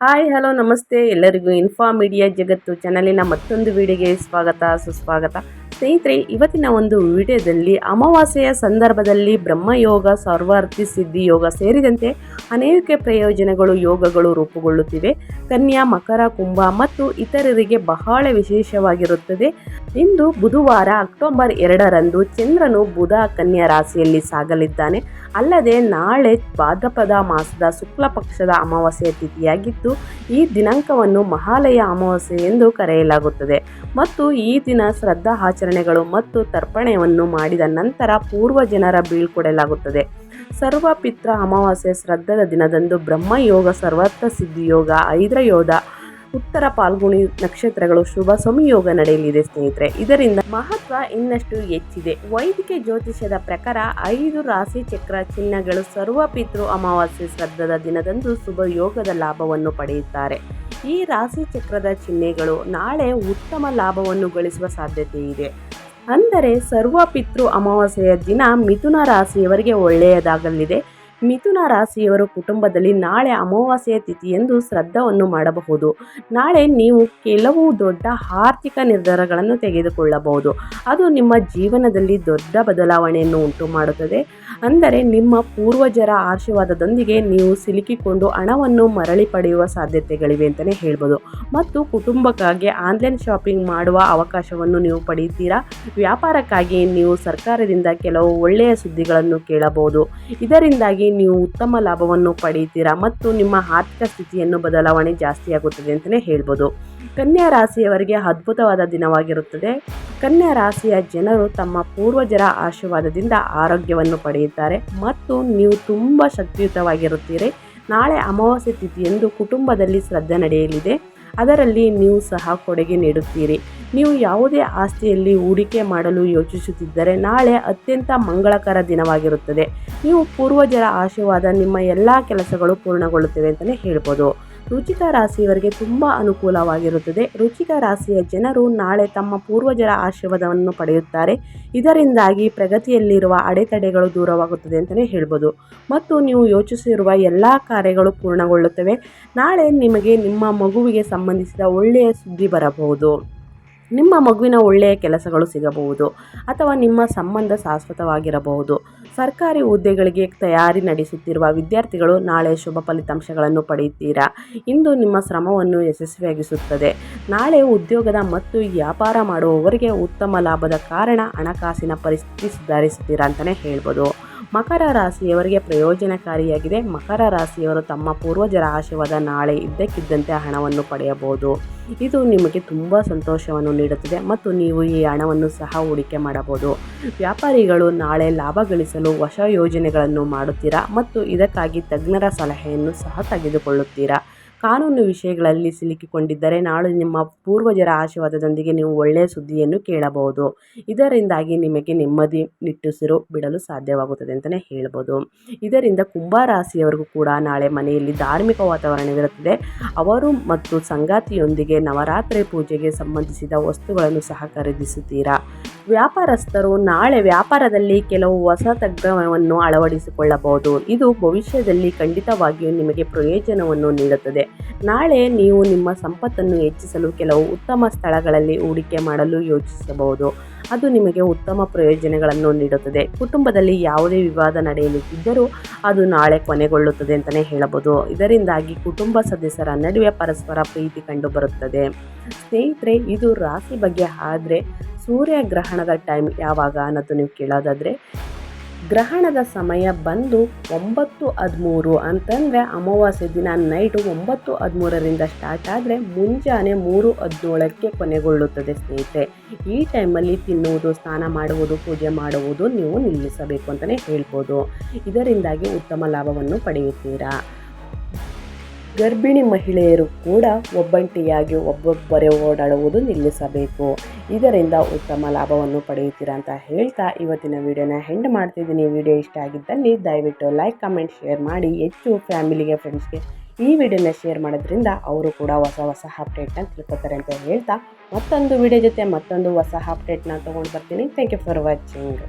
Hi hello ನಮಸ್ತೆ ಎಲ್ಲರಿಗೂ info media ಜಗತ್ತು ಚಾನಲಿನ ಮತ್ತೊಂದು ವಿಡಿಯೋಗೆ ಸ್ವಾಗತ ಸುಸ್ವಾಗತ. ಸ್ನೇಹಿತರೆ, ಇವತ್ತಿನ ಒಂದು ವಿಡಿಯೋದಲ್ಲಿ ಅಮಾವಾಸ್ಯೆಯ ಸಂದರ್ಭದಲ್ಲಿ ಬ್ರಹ್ಮಯೋಗ, ಸರ್ವಾರ್ಥಿ ಸಿದ್ಧಿ ಯೋಗ ಸೇರಿದಂತೆ ಅನೇಕ ಪ್ರಯೋಜನಗಳು ಯೋಗಗಳು ರೂಪುಗೊಳ್ಳುತ್ತಿವೆ. ಕನ್ಯಾ, ಮಕರ, ಕುಂಭ ಮತ್ತು ಇತರರಿಗೆ ಬಹಳ ವಿಶೇಷವಾಗಿರುತ್ತದೆ. ಇಂದು ಬುಧವಾರ ಅಕ್ಟೋಬರ್ 2ರಂದು ಚಂದ್ರನು ಬುಧ ಕನ್ಯಾ ರಾಶಿಯಲ್ಲಿ ಸಾಗಲಿದ್ದಾನೆ. ಅಲ್ಲದೆ ನಾಳೆ ಭಾದ್ರಪದ ಮಾಸದ ಶುಕ್ಲ ಪಕ್ಷದ ಅಮಾವಾಸ್ಯೆಯ ತಿಥಿಯಾಗಿದ್ದು ಈ ದಿನಾಂಕವನ್ನು ಮಹಾಲಯ ಅಮಾವಾಸ್ಯೆ ಎಂದು ಕರೆಯಲಾಗುತ್ತದೆ. ಮತ್ತು ಈ ದಿನ ಶ್ರದ್ಧಾ ಆಚರಣೆಗಳು ಮತ್ತು ತರ್ಪಣೆಯನ್ನು ಮಾಡಿದ ನಂತರ ಪೂರ್ವ ಜನರ ಬೀಳ್ಕೊಡಲಾಗುತ್ತದೆ. ಸರ್ವಪಿತ್ರ ಅಮಾವಾಸ್ಯೆ ಶ್ರದ್ಧದ ದಿನದಂದು ಬ್ರಹ್ಮಯೋಗ, ಸರ್ವಾರ್ಥ ಸಿದ್ಧಿಯೋಗ, ಐದ್ರಯೋಧ, ಉತ್ತರ ಪಾಲ್ಗುಣಿ ನಕ್ಷತ್ರಗಳು ಶುಭ ಸಂಯೋಗ ನಡೆಯಲಿದೆ. ಸ್ನೇಹಿತರೆ, ಇದರಿಂದ ಮಹತ್ವ ಇನ್ನಷ್ಟು ಹೆಚ್ಚಿದೆ. ವೈದಿಕ ಜ್ಯೋತಿಷ್ಯದ ಪ್ರಕಾರ 5 ರಾಶಿ ಚಕ್ರ ಚಿಹ್ನೆಗಳು ಸರ್ವಪಿತೃ ಅಮಾವಾಸ್ಯೆ ಶ್ರದ್ಧದ ದಿನದಂದು ಶುಭ ಯೋಗದ ಲಾಭವನ್ನು ಪಡೆಯುತ್ತಾರೆ. ಈ ರಾಶಿ ಚಕ್ರದ ಚಿಹ್ನೆಗಳು ನಾಳೆ ಉತ್ತಮ ಲಾಭವನ್ನು ಗಳಿಸುವ ಸಾಧ್ಯತೆ ಇದೆ. ಅಂದರೆ ಸರ್ವಪಿತೃ ಅಮಾವಾಸ್ಯೆಯ ದಿನ ಮಿಥುನ ರಾಶಿಯವರಿಗೆ ಒಳ್ಳೆಯದಾಗಲಿದೆ. ಮಿಥುನ ರಾಶಿಯವರು ಕುಟುಂಬದಲ್ಲಿ ನಾಳೆ ಅಮಾವಾಸ್ಯೆಯ ತಿಥಿಯಂದು ಶ್ರಾದ್ದವನ್ನು ಮಾಡಬಹುದು. ನಾಳೆ ನೀವು ಕೆಲವು ದೊಡ್ಡ ಆರ್ಥಿಕ ನಿರ್ಧಾರಗಳನ್ನು ತೆಗೆದುಕೊಳ್ಳಬಹುದು. ಅದು ನಿಮ್ಮ ಜೀವನದಲ್ಲಿ ದೊಡ್ಡ ಬದಲಾವಣೆಯನ್ನು ಉಂಟು ಮಾಡುತ್ತದೆ. ಅಂದರೆ ನಿಮ್ಮ ಪೂರ್ವಜರ ಆಶೀರ್ವಾದದೊಂದಿಗೆ ನೀವು ಸಿಲುಕಿಕೊಂಡು ಹಣವನ್ನು ಮರಳಿ ಪಡೆಯುವ ಸಾಧ್ಯತೆಗಳಿವೆ ಅಂತಲೇ ಹೇಳ್ಬೋದು. ಮತ್ತು ಕುಟುಂಬಕ್ಕಾಗಿ ಆನ್ಲೈನ್ ಶಾಪಿಂಗ್ ಮಾಡುವ ಅವಕಾಶವನ್ನು ನೀವು ಪಡೆಯುತ್ತೀರಾ. ವ್ಯಾಪಾರಕ್ಕಾಗಿ ನೀವು ಸರ್ಕಾರದಿಂದ ಕೆಲವು ಒಳ್ಳೆಯ ಸುದ್ದಿಗಳನ್ನು ಕೇಳಬಹುದು. ಇದರಿಂದಾಗಿ ನೀವು ಉತ್ತಮ ಲಾಭವನ್ನು ಪಡೆಯುತ್ತೀರಾ ಮತ್ತು ನಿಮ್ಮ ಆರ್ಥಿಕ ಸ್ಥಿತಿಯನ್ನು ಬದಲಾವಣೆ ಜಾಸ್ತಿಯಾಗುತ್ತದೆ ಅಂತಲೇ ಹೇಳ್ಬೋದು. ಕನ್ಯಾ ರಾಶಿಯವರಿಗೆ ಅದ್ಭುತವಾದ ದಿನವಾಗಿರುತ್ತದೆ. ಕನ್ಯಾ ರಾಶಿಯ ಜನರು ತಮ್ಮ ಪೂರ್ವಜರ ಆಶೀರ್ವಾದದಿಂದ ಆರೋಗ್ಯವನ್ನು ಪಡೆಯುತ್ತಾರೆ ಮತ್ತು ನೀವು ತುಂಬ ಶಕ್ತಿಯುತವಾಗಿರುತ್ತೀರಿ. ನಾಳೆ ಅಮಾವಾಸ್ಯೆ ತಿಥಿಯಂದು ಕುಟುಂಬದಲ್ಲಿ ಶ್ರದ್ಧೆ ನಡೆಯಲಿದೆ. ಅದರಲ್ಲಿ ನೀವು ಸಹ ಕೊಡುಗೆ ನೀಡುತ್ತೀರಿ. ನೀವು ಯಾವುದೇ ಆಸ್ತಿಯಲ್ಲಿ ಹೂಡಿಕೆ ಮಾಡಲು ಯೋಚಿಸುತ್ತಿದ್ದರೆ ನಾಳೆ ಅತ್ಯಂತ ಮಂಗಳಕರ ದಿನವಾಗಿರುತ್ತದೆ. ನೀವು ಪೂರ್ವಜರ ಆಶೀರ್ವಾದ ನಿಮ್ಮ ಎಲ್ಲ ಕೆಲಸಗಳು ಪೂರ್ಣಗೊಳ್ಳುತ್ತವೆ ಅಂತಲೇ ಹೇಳ್ಬೋದು. ವೃಶ್ಚಿಕ ರಾಶಿಯವರಿಗೆ ತುಂಬ ಅನುಕೂಲವಾಗಿರುತ್ತದೆ. ವೃಶ್ಚಿಕ ರಾಶಿಯ ಜನರು ನಾಳೆ ತಮ್ಮ ಪೂರ್ವಜರ ಆಶೀರ್ವಾದವನ್ನು ಪಡೆಯುತ್ತಾರೆ. ಇದರಿಂದಾಗಿ ಪ್ರಗತಿಯಲ್ಲಿರುವ ಅಡೆತಡೆಗಳು ದೂರವಾಗುತ್ತದೆ ಅಂತಲೇ ಹೇಳ್ಬೋದು ಮತ್ತು ನೀವು ಯೋಚಿಸಿರುವ ಎಲ್ಲ ಕಾರ್ಯಗಳು ಪೂರ್ಣಗೊಳ್ಳುತ್ತವೆ. ನಾಳೆ ನಿಮಗೆ ನಿಮ್ಮ ಮಗುವಿಗೆ ಸಂಬಂಧಿಸಿದ ಒಳ್ಳೆಯ ಸುದ್ದಿ ಬರಬಹುದು. ನಿಮ್ಮ ಮಗುವಿನ ಒಳ್ಳೆಯ ಕೆಲಸಗಳು ಸಿಗಬಹುದು ಅಥವಾ ನಿಮ್ಮ ಸಂಬಂಧ ಶಾಶ್ವತವಾಗಿರಬಹುದು. ಸರ್ಕಾರಿ ಹುದ್ದೆಗಳಿಗೆ ತಯಾರಿ ನಡೆಸುತ್ತಿರುವ ವಿದ್ಯಾರ್ಥಿಗಳು ನಾಳೆ ಶುಭ ಫಲಿತಾಂಶಗಳನ್ನು ಪಡೆಯುತ್ತೀರಾ. ಇಂದು ನಿಮ್ಮ ಶ್ರಮವನ್ನು ಯಶಸ್ವಿಯಾಗಿಸುತ್ತದೆ. ನಾಳೆ ಉದ್ಯೋಗದ ಮತ್ತು ವ್ಯಾಪಾರ ಮಾಡುವವರಿಗೆ ಉತ್ತಮ ಲಾಭದ ಕಾರಣ ಹಣಕಾಸಿನ ಪರಿಸ್ಥಿತಿ ಸುಧಾರಿಸುತ್ತೀರಾ ಅಂತಲೇ ಹೇಳ್ಬೋದು. ಮಕರ ರಾಶಿಯವರಿಗೆ ಪ್ರಯೋಜನಕಾರಿಯಾಗಿದೆ. ಮಕರ ರಾಶಿಯವರು ತಮ್ಮ ಪೂರ್ವಜರ ಆಶೀರ್ವಾದ ನಾಳೆ ಇದ್ದಕ್ಕಿದ್ದಂತೆ ಹಣವನ್ನು ಪಡೆಯಬಹುದು. ಇದು ನಿಮಗೆ ತುಂಬ ಸಂತೋಷವನ್ನು ನೀಡುತ್ತದೆ ಮತ್ತು ನೀವು ಈ ಹಣವನ್ನು ಸಹ ಹೂಡಿಕೆ ಮಾಡಬಹುದು. ವ್ಯಾಪಾರಿಗಳು ನಾಳೆ ಲಾಭ ಗಳಿಸಲು ಹೊಸ ಯೋಜನೆಗಳನ್ನು ಮಾಡುತ್ತೀರಾ ಮತ್ತು ಇದಕ್ಕಾಗಿ ತಜ್ಞರ ಸಲಹೆಯನ್ನು ಸಹ ತೆಗೆದುಕೊಳ್ಳುತ್ತೀರಾ. ಕಾನೂನು ವಿಷಯಗಳಲ್ಲಿ ಸಿಲುಕಿಕೊಂಡಿದ್ದರೆ ನಾಳೆ ನಿಮ್ಮ ಪೂರ್ವಜರ ಆಶೀರ್ವಾದದೊಂದಿಗೆ ನೀವು ಒಳ್ಳೆಯ ಸುದ್ದಿಯನ್ನು ಕೇಳಬಹುದು. ಇದರಿಂದಾಗಿ ನಿಮಗೆ ನೆಮ್ಮದಿ ನಿಟ್ಟುಸಿರು ಬಿಡಲು ಸಾಧ್ಯವಾಗುತ್ತದೆ ಅಂತಲೇ ಹೇಳ್ಬೋದು. ಇದರಿಂದ ಕುಂಭ ರಾಶಿಯವರಿಗೂ ಕೂಡ ನಾಳೆ ಮನೆಯಲ್ಲಿ ಧಾರ್ಮಿಕ ವಾತಾವರಣವಿರುತ್ತದೆ. ಅವರು ಮತ್ತು ಸಂಗಾತಿಯೊಂದಿಗೆ ನವರಾತ್ರಿ ಪೂಜೆಗೆ ಸಂಬಂಧಿಸಿದ ವಸ್ತುಗಳನ್ನು ಸಹ ಖರೀದಿಸುತ್ತೀರಾ. ವ್ಯಾಪಾರಸ್ಥರು ನಾಳೆ ವ್ಯಾಪಾರದಲ್ಲಿ ಕೆಲವು ಹೊಸ ತಂತ್ರವನ್ನು ಅಳವಡಿಸಿಕೊಳ್ಳಬಹುದು. ಇದು ಭವಿಷ್ಯದಲ್ಲಿ ಖಂಡಿತವಾಗಿಯೂ ನಿಮಗೆ ಪ್ರಯೋಜನವನ್ನು ನೀಡುತ್ತದೆ. ನಾಳೆ ನೀವು ನಿಮ್ಮ ಸಂಪತ್ತನ್ನು ಹೆಚ್ಚಿಸಲು ಕೆಲವು ಉತ್ತಮ ಸ್ಥಳಗಳಲ್ಲಿ ಹೂಡಿಕೆ ಮಾಡಲು ಯೋಚಿಸಬಹುದು. ಅದು ನಿಮಗೆ ಉತ್ತಮ ಪ್ರಯೋಜನಗಳನ್ನು ನೀಡುತ್ತದೆ. ಕುಟುಂಬದಲ್ಲಿ ಯಾವುದೇ ವಿವಾದ ನಡೆಯಲಿದ್ದರೂ ಅದು ನಾಳೆ ಕೊನೆಗೊಳ್ಳುತ್ತದೆ ಅಂತಲೇ ಹೇಳಬಹುದು. ಇದರಿಂದಾಗಿ ಕುಟುಂಬ ಸದಸ್ಯರ ನಡುವೆ ಪರಸ್ಪರ ಪ್ರೀತಿ ಕಂಡುಬರುತ್ತದೆ. ಸ್ನೇಹಿತರೆ, ಇದು ರಾಶಿ ಬಗ್ಗೆ. ಆದರೆ ಸೂರ್ಯಗ್ರಹಣದ ಟೈಮ್ ಯಾವಾಗ ಅನ್ನೋದು ನೀವು ಕೇಳೋದಾದರೆ, ಗ್ರಹಣದ ಸಮಯ ಬಂದು 9:13 ಅಂತಂದರೆ ಅಮಾವಾಸ್ಯೆ ದಿನ ನೈಟು 9:13ರಿಂದ ಸ್ಟಾರ್ಟ್ ಆದರೆ ಮುಂಜಾನೆ 3:17ಕ್ಕೆ ಕೊನೆಗೊಳ್ಳುತ್ತದೆ. ಸ್ನೇಹಿತರೆ, ಈ ಟೈಮಲ್ಲಿ ತಿನ್ನುವುದು, ಸ್ನಾನ ಮಾಡುವುದು, ಪೂಜೆ ಮಾಡುವುದು ನೀವು ನಿಲ್ಲಿಸಬೇಕು ಅಂತಲೇ ಹೇಳ್ಬೋದು. ಇದರಿಂದಾಗಿ ಉತ್ತಮ ಲಾಭವನ್ನು ಪಡೆಯುತ್ತೀರಾ. ಗರ್ಭಿಣಿ ಮಹಿಳೆಯರು ಕೂಡ ಒಬ್ಬಂಟಿಯಾಗಿ ಒಬ್ಬೊಬ್ಬರೇ ಓಡಾಡುವುದು ನಿಲ್ಲಿಸಬೇಕು. ಇದರಿಂದ ಉತ್ತಮ ಲಾಭವನ್ನು ಪಡೆಯುತ್ತೀರಾ ಅಂತ ಹೇಳ್ತಾ ಇವತ್ತಿನ ವಿಡಿಯೋನ ಎಂಡ್ ಮಾಡ್ತಿದ್ದೀನಿ. ವಿಡಿಯೋ ಇಷ್ಟ ಆಗಿದ್ದಲ್ಲಿ ದಯವಿಟ್ಟು ಲೈಕ್, ಕಮೆಂಟ್, ಶೇರ್ ಮಾಡಿ. ಹೆಚ್ಚು ಫ್ಯಾಮಿಲಿಗೆ, ಫ್ರೆಂಡ್ಸ್ಗೆ ಈ ವಿಡಿಯೋನ ಶೇರ್ ಮಾಡೋದ್ರಿಂದ ಅವರು ಕೂಡ ಹೊಸ ಅಪ್ಡೇಟ್ನ ತಿಳ್ಕೊತಾರೆ ಅಂತ ಹೇಳ್ತಾ ಮತ್ತೊಂದು ವಿಡಿಯೋ ಜೊತೆ ಮತ್ತೊಂದು ಹೊಸ ಅಪ್ಡೇಟ್ನ ತೊಗೊಂಡು ಬರ್ತೀನಿ. Thank you for watching.